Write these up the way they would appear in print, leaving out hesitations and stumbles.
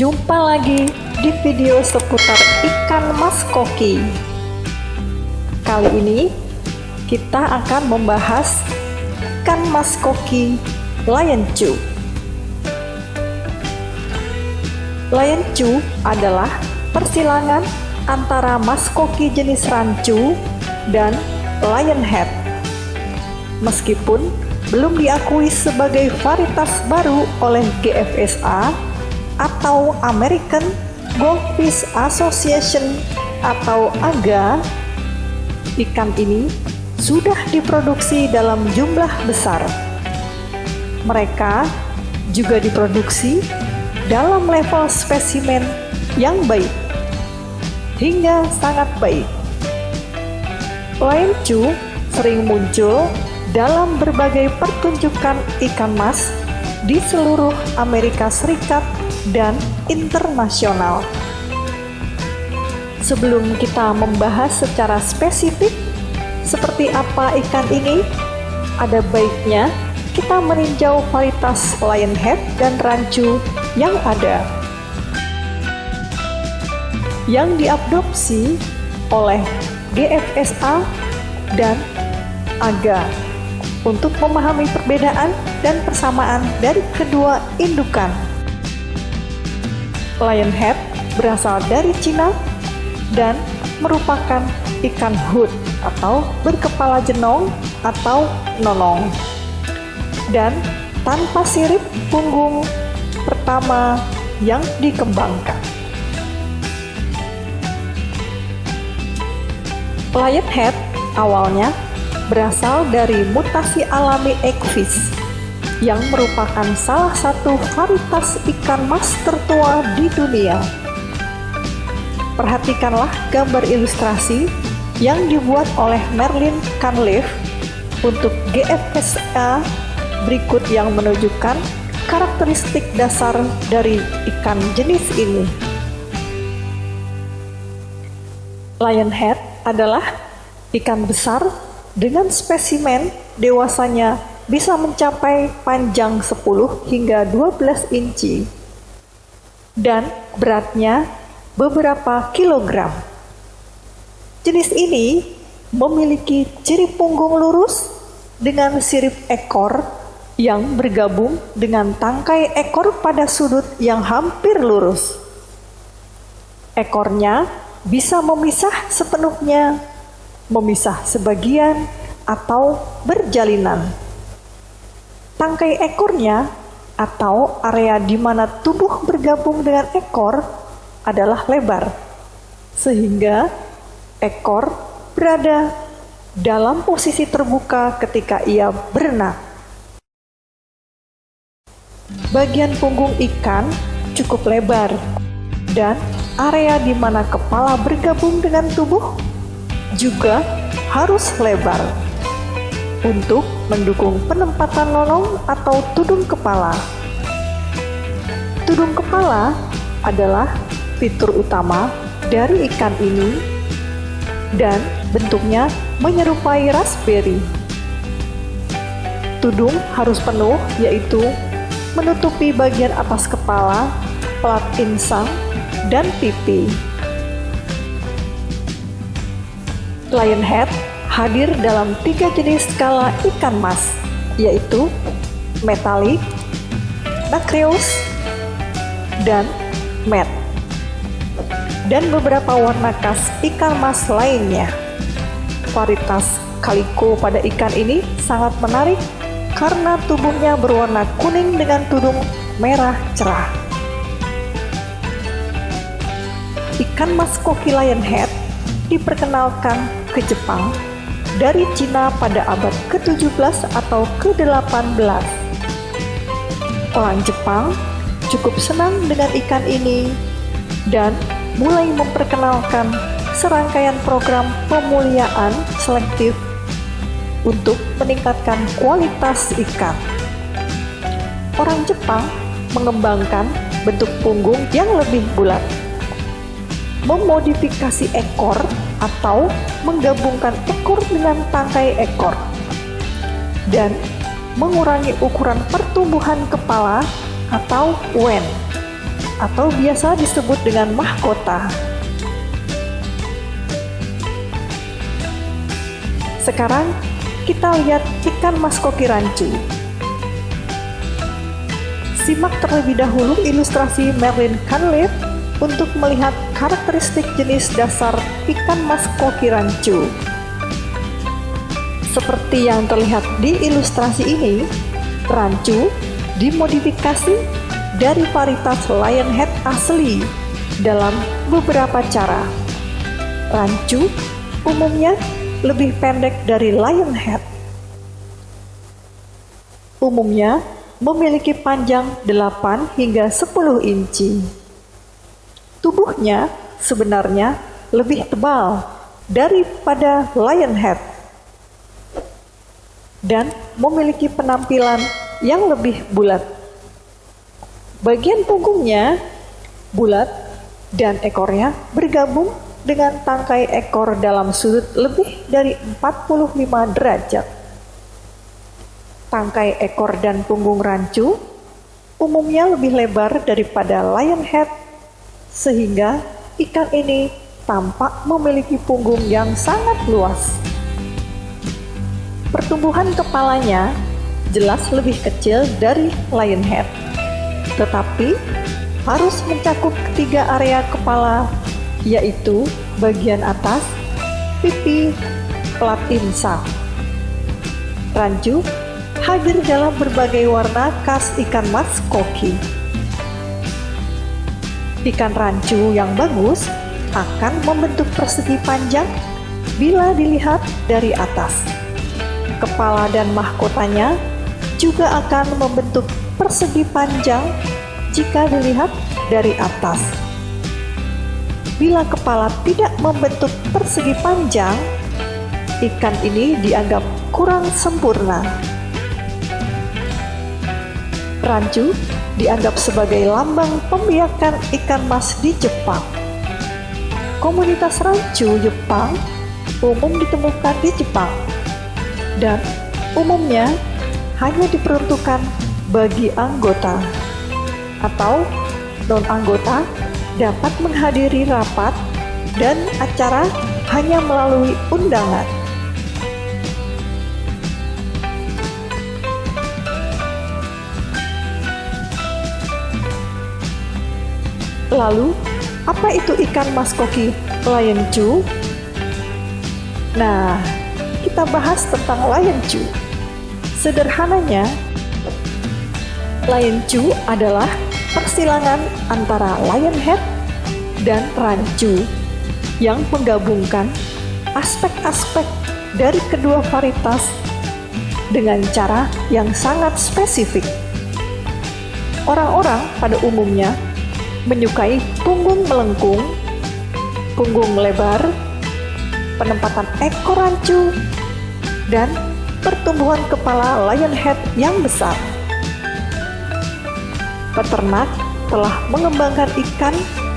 Jumpa lagi di video seputar ikan mas koki. Kali ini kita akan membahas ikan mas koki Lionchu. Lionchu adalah persilangan antara mas koki jenis rancu dan lionhead. Meskipun belum diakui sebagai varietas baru oleh GFSA atau American Goldfish Association atau AGA, ikan ini sudah diproduksi dalam jumlah besar. Mereka juga diproduksi dalam level spesimen yang baik hingga sangat baik. Lionchu sering muncul dalam berbagai pertunjukan ikan mas di seluruh Amerika Serikat dan internasional. Sebelum kita membahas secara spesifik seperti apa ikan ini, ada baiknya kita meninjau varietas lionhead dan rancu yang ada, yang diadopsi oleh GFSA dan AGA untuk memahami perbedaan dan persamaan dari kedua indukan. Lionhead berasal dari Cina dan merupakan ikan hood atau berkepala jenong atau nonong dan tanpa sirip punggung pertama yang dikembangkan. Lionhead awalnya berasal dari mutasi alami eggfish yang merupakan salah satu varietas ikan mas tertua di dunia. Perhatikanlah gambar ilustrasi yang dibuat oleh Merlin Cunliffe untuk GFSA berikut yang menunjukkan karakteristik dasar dari ikan jenis ini. Lionhead adalah ikan besar dengan spesimen dewasanya bisa mencapai panjang 10 hingga 12 inci dan beratnya beberapa kilogram. Jenis ini memiliki ciri punggung lurus dengan sirip ekor yang bergabung dengan tangkai ekor pada sudut yang hampir lurus. Ekornya bisa memisah sepenuhnya, memisah sebagian, atau berjalinan. Tangkai ekornya atau area di mana tubuh bergabung dengan ekor adalah lebar, sehingga ekor berada dalam posisi terbuka ketika ia berenang. Bagian punggung ikan cukup lebar, dan area di mana kepala bergabung dengan tubuh juga harus lebar untuk mendukung penempatan nonong atau tudung kepala. Tudung kepala adalah fitur utama dari ikan ini dan bentuknya menyerupai raspberry. Tudung harus penuh, yaitu menutupi bagian atas kepala, pelat insang, dan pipi. Lionhead hadir dalam 3 jenis skala ikan mas, yaitu metalik, nacreous, dan matte, dan beberapa warna khas ikan mas lainnya. Varietas calico pada ikan ini sangat menarik karena tubuhnya berwarna kuning dengan tudung merah cerah. Ikan mas koki lionhead diperkenalkan ke Jepang dari Cina pada abad ke-17 atau ke-18. Orang Jepang cukup senang dengan ikan ini dan mulai memperkenalkan serangkaian program pemuliaan selektif untuk meningkatkan kualitas ikan. Orang Jepang mengembangkan bentuk punggung yang lebih bulat, memodifikasi ekor atau menggabungkan ekor dengan tangkai ekor, dan mengurangi ukuran pertumbuhan kepala atau wen. atau biasa disebut dengan mahkota. Sekarang kita lihat ikan mas koki rancu. Simak terlebih dahulu ilustrasi Merlin Cunliffe untuk melihat karakteristik jenis dasar ikan mas koki rancu. Seperti yang terlihat di ilustrasi ini, rancu dimodifikasi dari varietas lionhead asli dalam beberapa cara. Rancu umumnya lebih pendek dari lionhead. Umumnya memiliki panjang 8 hingga 10 inci. Tubuhnya sebenarnya lebih tebal daripada lionhead dan memiliki penampilan yang lebih bulat. Bagian punggungnya bulat dan ekornya bergabung dengan tangkai ekor dalam sudut lebih dari 45 derajat. Tangkai ekor dan punggung rancu umumnya lebih lebar daripada lionhead, sehingga ikan ini tampak memiliki punggung yang sangat luas. Pertumbuhan kepalanya jelas lebih kecil dari lionhead, tetapi harus mencakup ketiga area kepala, yaitu bagian atas, pipi, plat insang. Rancu hadir dalam berbagai warna khas ikan mas koki. Ikan rancu yang bagus akan membentuk persegi panjang bila dilihat dari atas. Kepala dan mahkotanya juga akan membentuk persegi panjang jika dilihat dari atas. Bila kepala tidak membentuk persegi panjang, ikan ini dianggap kurang sempurna. Rancu dianggap sebagai lambang pembiakan ikan mas di Jepang. Komunitas rancu Jepang umum ditemukan di Jepang dan umumnya hanya diperuntukkan bagi anggota, atau non-anggota dapat menghadiri rapat dan acara hanya melalui undangan. Lalu, apa itu ikan mas koki lionchu? Nah, kita bahas tentang lionchu. Sederhananya, lionchu adalah persilangan antara lionhead dan rancu yang menggabungkan aspek-aspek dari kedua varietas dengan cara yang sangat spesifik. Orang-orang pada umumnya menyukai punggung melengkung, punggung lebar, penempatan ekor rancu, dan pertumbuhan kepala lionhead yang besar. Peternak telah mengembangkan ikan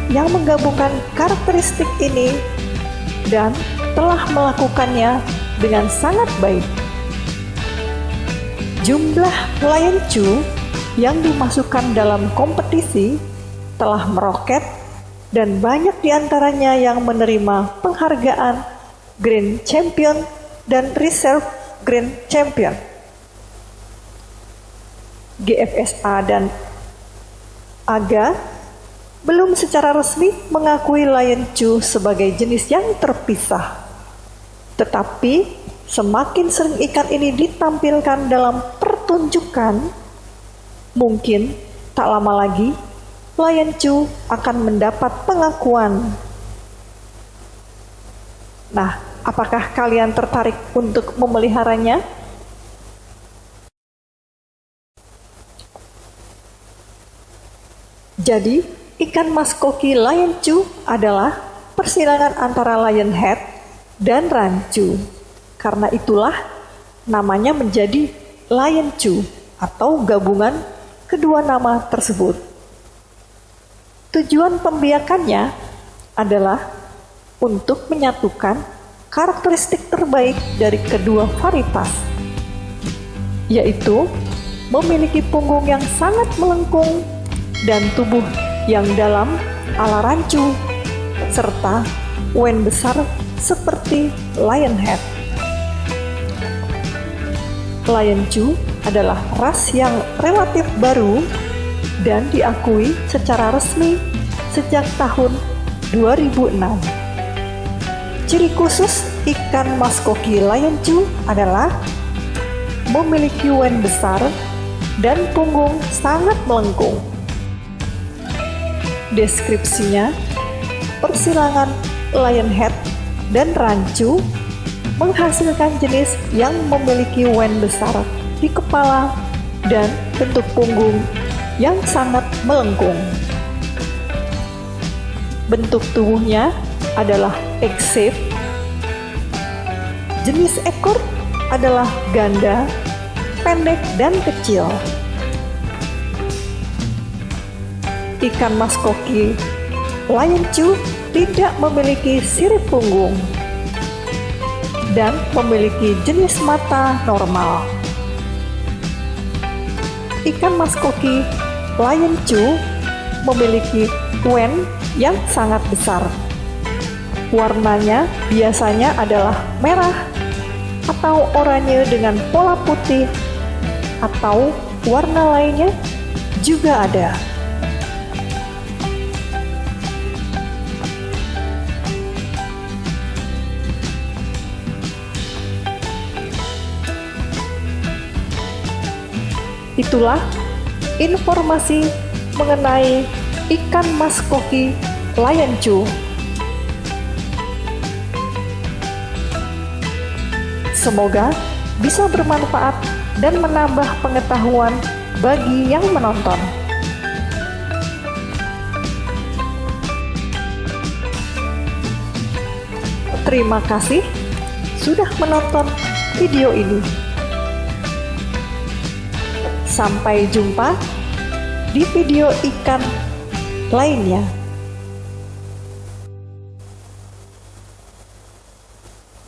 yang menggabungkan karakteristik ini dan telah melakukannya dengan sangat baik. Jumlah lionchu yang dimasukkan dalam kompetisi telah meroket dan banyak diantaranya yang menerima penghargaan Grand Champion dan Reserve Grand Champion. GFSA dan AGA belum secara resmi mengakui lionchu sebagai jenis yang terpisah. Tetapi semakin sering ikan ini ditampilkan dalam pertunjukan, mungkin tak lama lagi lionchu akan mendapat pengakuan. Nah, apakah kalian tertarik untuk memeliharanya? Jadi, ikan mas koki lionchu adalah persilangan antara lionhead dan rancu. Karena itulah namanya menjadi lionchu atau gabungan kedua nama tersebut. Tujuan pembiakannya adalah untuk menyatukan karakteristik terbaik dari kedua varietas, yaitu memiliki punggung yang sangat melengkung dan tubuh yang dalam ala rancu, serta wen besar seperti lionhead. Lion Chu adalah ras yang relatif baru dan diakui secara resmi sejak tahun 2006. Ciri khusus ikan maskoki Lion Chu adalah memiliki wen besar dan punggung sangat melengkung. Deskripsinya, persilangan lionhead dan rancu menghasilkan jenis yang memiliki wen besar di kepala dan bentuk punggung yang sangat melengkung. Bentuk tubuhnya adalah egg-shaped. Jenis ekor adalah ganda, pendek dan kecil. Ikan maskoki Lion Chu tidak memiliki sirip punggung dan memiliki jenis mata normal. Ikan maskoki Lion Chu memiliki wen yang sangat besar. Warnanya biasanya adalah merah atau oranye dengan pola putih, atau warna lainnya juga ada. Itulah informasi mengenai ikan maskoki Lion Chu. Semoga bisa bermanfaat dan menambah pengetahuan bagi yang menonton. Terima kasih sudah menonton video ini. Sampai jumpa di video ikan lainnya.